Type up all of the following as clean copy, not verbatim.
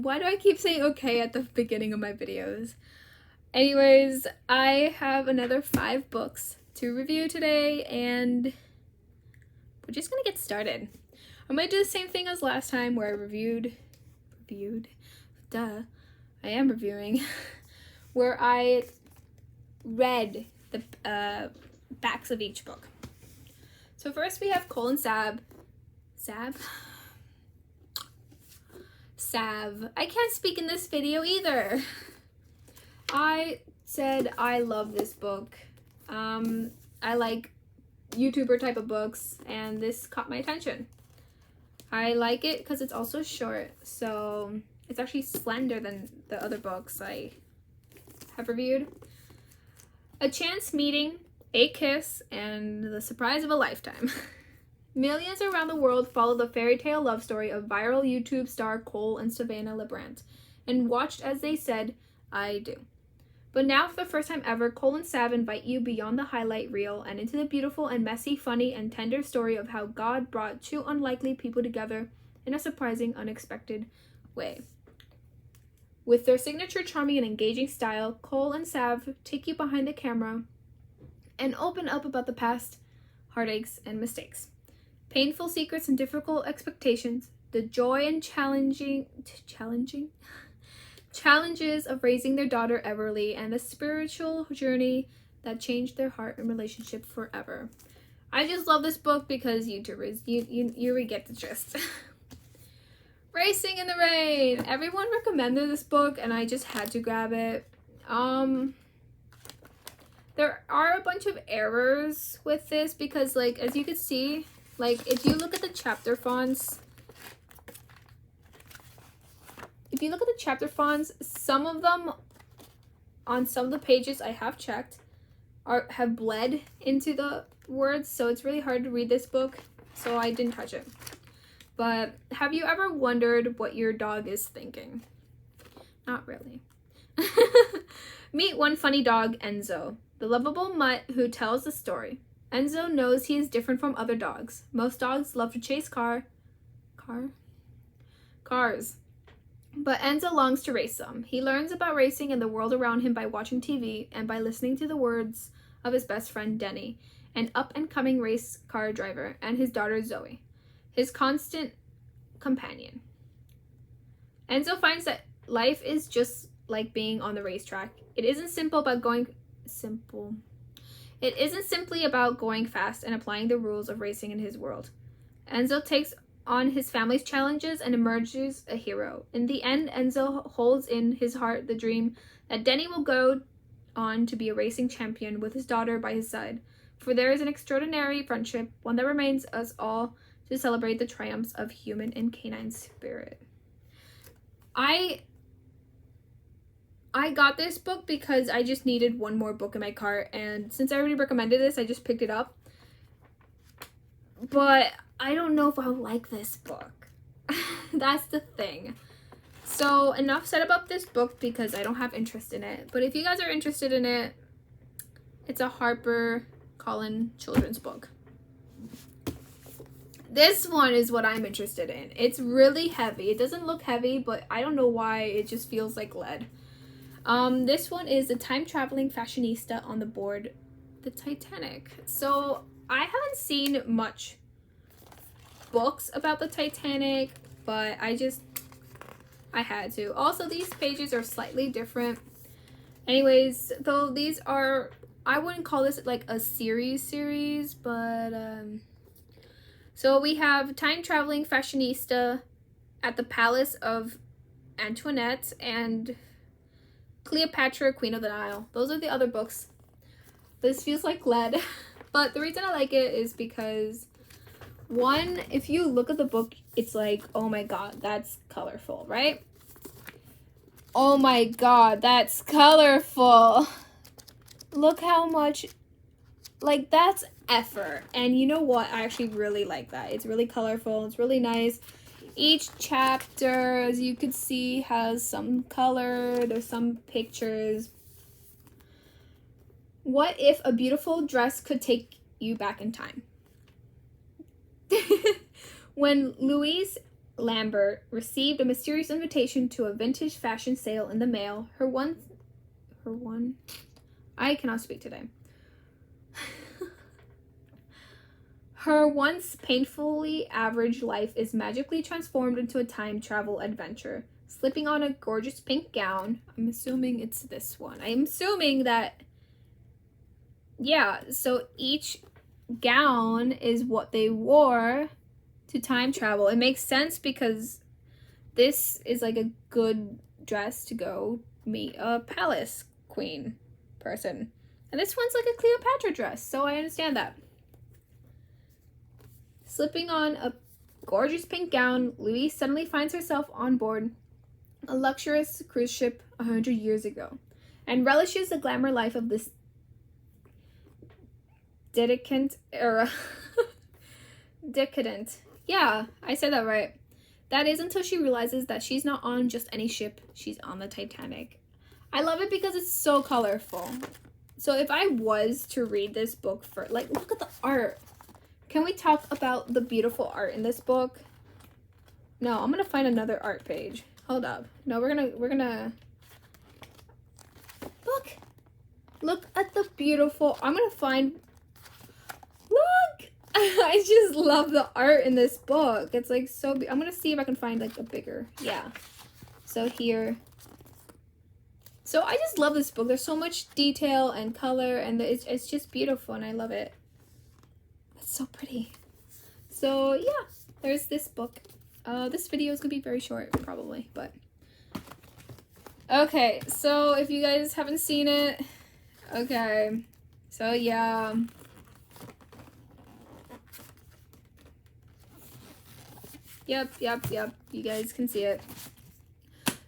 Why do I keep saying okay at the beginning of my videos? Anyways, I have another 5 books to review today, and we're just gonna get started. I'm gonna do the same thing as last time where I reviewed, I am reviewing, where I read the backs of each book. So first we have Cole and Sav. I can't speak in this video either. I said I love this book. I like YouTuber type of books, and this caught my attention. I like it because it's also short, so it's actually slender than the other books I have reviewed. A chance meeting, a kiss, and the surprise of a lifetime. Millions around the world follow the fairy tale love story of viral YouTube star Cole and Savannah LeBrant, and watched as they said, I do. But now, for the first time ever, Cole and Sav invite you beyond the highlight reel and into the beautiful and messy, funny, and tender story of how God brought 2 unlikely people together in a surprising, unexpected way. With their signature charming and engaging style, Cole and Sav take you behind the camera and open up about the past, heartaches, and mistakes. Painful secrets and difficult expectations, the joy and challenges of raising their daughter Everly, and the spiritual journey that changed their heart and relationship forever. I just love this book because YouTubers, you get the gist. Racing in the Rain. Everyone recommended this book and I just had to grab it. There are a bunch of errors with this because, like, as you can see, like, if you look at the chapter fonts, some of them on some of the pages I have checked have bled into the words, so it's really hard to read this book, so I didn't touch it. But have you ever wondered what your dog is thinking? Not really. Meet one funny dog, Enzo, the lovable mutt who tells the story. Enzo knows he is different from other dogs. Most dogs love to chase cars. But Enzo longs to race them. He learns about racing and the world around him by watching TV and by listening to the words of his best friend Denny, an up-and-coming race car driver, and his daughter Zoe, his constant companion. Enzo finds that life is just like being on the racetrack. It isn't simply about going fast and applying the rules of racing in his world. Enzo takes on his family's challenges and emerges a hero. In the end, Enzo holds in his heart the dream that Denny will go on to be a racing champion with his daughter by his side. For there is an extraordinary friendship, one that reminds us all to celebrate the triumphs of human and canine spirit. I got this book because I just needed one more book in my cart, and since I already recommended this, I just picked it up. But I don't know if I'll like this book. That's the thing. So enough said about this book because I don't have interest in it. But if you guys are interested in it, it's a HarperCollins children's book. This one is what I'm interested in. It's really heavy. It doesn't look heavy, but I don't know why it just feels like lead. This one is the time-traveling fashionista on the board, the Titanic. So I haven't seen much books about the Titanic, but I had to. Also, these pages are slightly different. Anyways, though these are, I wouldn't call this like a series, but so we have time-traveling fashionista at the palace of Antoinette and Cleopatra, Queen of the Nile. Those are the other books. This feels like lead. But the reason I like it is because, one, if you look at the book, it's like, oh my god, that's colorful, right? Oh my god, that's colorful. Look how much, like, that's effort. And you know what? I actually really like that. It's really colorful. It's really nice. Each chapter, as you can see, has some color. There's some pictures. What if a beautiful dress could take you back in time? When Louise Lambert received a mysterious invitation to a vintage fashion sale in the mail. I cannot speak today. Her once painfully average life is magically transformed into a time travel adventure. Slipping on a gorgeous pink gown. I'm assuming it's this one. I'm assuming that, yeah, so each gown is what they wore to time travel. It makes sense because this is like a good dress to go meet a palace queen person. And this one's like a Cleopatra dress, so I understand that. Slipping on a gorgeous pink gown, Louise suddenly finds herself on board a luxurious cruise ship 100 years ago and relishes the glamour life of this decadent era. Decadent. Yeah, I said that right. That is until she realizes that she's not on just any ship, she's on the Titanic. I love it because it's so colorful. So if I was to read this book for, like, look at the art. Can we talk about the beautiful art in this book? No, I'm gonna find another art page. Hold up. No, we're gonna look at the beautiful, I'm gonna find, look! I just love the art in this book. It's like so, I'm gonna see if I can find like a bigger, yeah. So here. So I just love this book. There's so much detail and color, and it's just beautiful, and I love it. It's so pretty. So yeah, there's this book. This video is gonna be very short, probably, but okay. So if you guys haven't seen it, okay. So yeah. Yep. You guys can see it.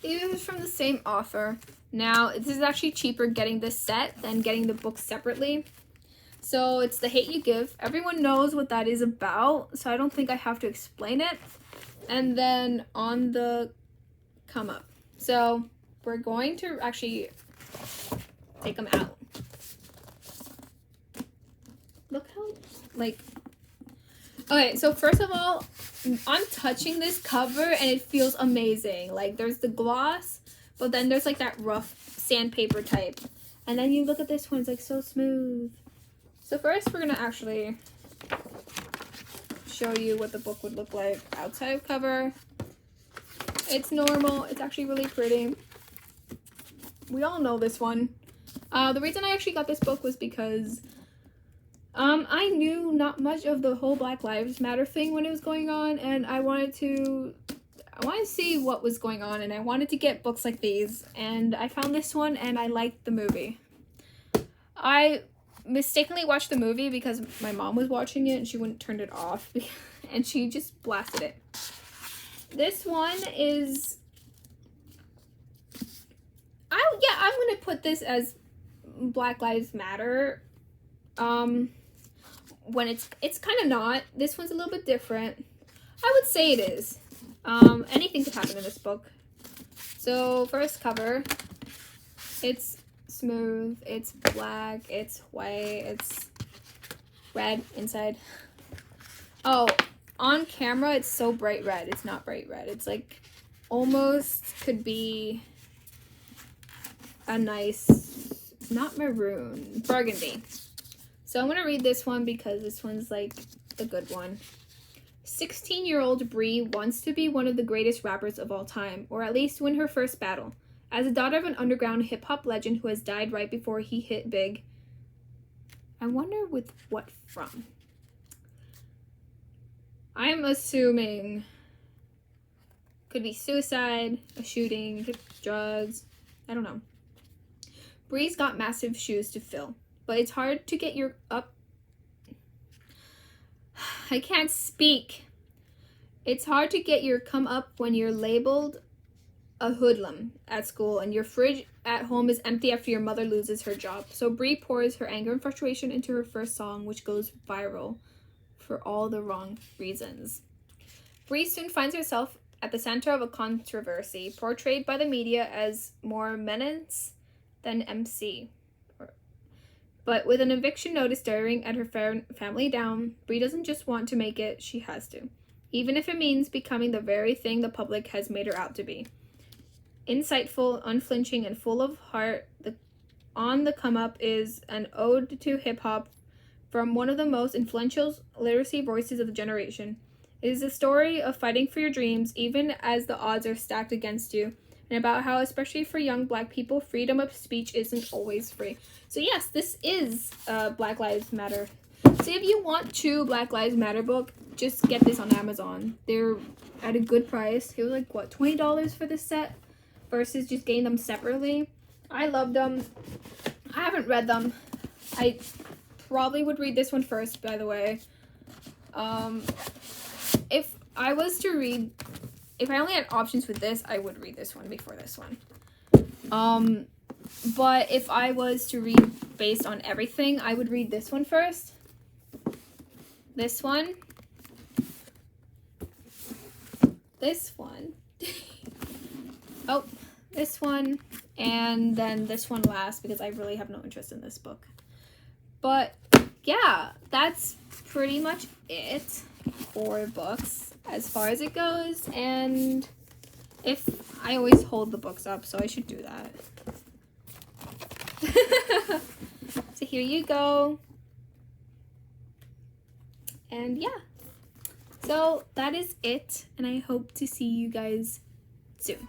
It is from the same author. Now, this is actually cheaper getting this set than getting the book separately. So, it's The Hate You Give. Everyone knows what that is about, so I don't think I have to explain it. And then on the come up. So, we're going to actually take them out. Look how, like... Okay, so first of all, I'm touching this cover and it feels amazing. Like, there's the gloss, but then there's like that rough sandpaper type. And then you look at this one, it's like so smooth. So first we're gonna actually show you what the book would look like outside of cover. It's normal, it's actually really pretty. We all know this one. The reason I actually got this book was because I knew not much of the whole Black Lives Matter thing when it was going on, and I wanted to see what was going on, and I wanted to get books like these, and I found this one, and I liked the movie. I mistakenly watched the movie because my mom was watching it, and she wouldn't turn it off, and she just blasted it. This one is... I'm gonna put this as Black Lives Matter. When it's kind of not. This one's a little bit different. I would say it is. Anything could happen in this book. So first cover, it's smooth, it's black, it's white, it's red inside. Oh, on camera it's so bright red. It's not bright red. It's like almost could be a nice, not maroon, burgundy. So I'm going to read this one because this one's like the good one. 16-year-old Bree wants to be one of the greatest rappers of all time, or at least win her first battle. As a daughter of an underground hip-hop legend who has died right before he hit big. I wonder with what from. I'm assuming could be suicide, a shooting, drugs. I don't know. Bree's got massive shoes to fill. But it's hard to get your up. I can't speak. It's hard to get your come up when you're labeled a hoodlum at school and your fridge at home is empty after your mother loses her job. So Bree pours her anger and frustration into her first song, which goes viral for all the wrong reasons. Bree soon finds herself at the center of a controversy, portrayed by the media as more menace than MC. But with an eviction notice staring at her family down, Bree doesn't just want to make it, she has to. even if it means becoming the very thing the public has made her out to be. Insightful, unflinching, and full of heart, On the Come Up is an ode to hip-hop from one of the most influential literacy voices of the generation. It is a story of fighting for your dreams, even as the odds are stacked against you, and about how, especially for young Black people, freedom of speech isn't always free. So yes, this is Black Lives Matter. So if you want two Black Lives Matter book, just get this on Amazon. They're at a good price. It was like, what, $20 for this set versus just getting them separately. I love them. I haven't read them. I probably would read this one first, by the way. If I was to read, if I only had options with this, I would read this one before this one. But if I was to read based on everything, I would read this one first. This one. This one. Oh, this one. And then this one last, because I really have no interest in this book. But yeah, that's pretty much it for books as far as it goes. And if I always hold the books up, so I should do that. So here you go. And yeah, so that is it, and I hope to see you guys soon.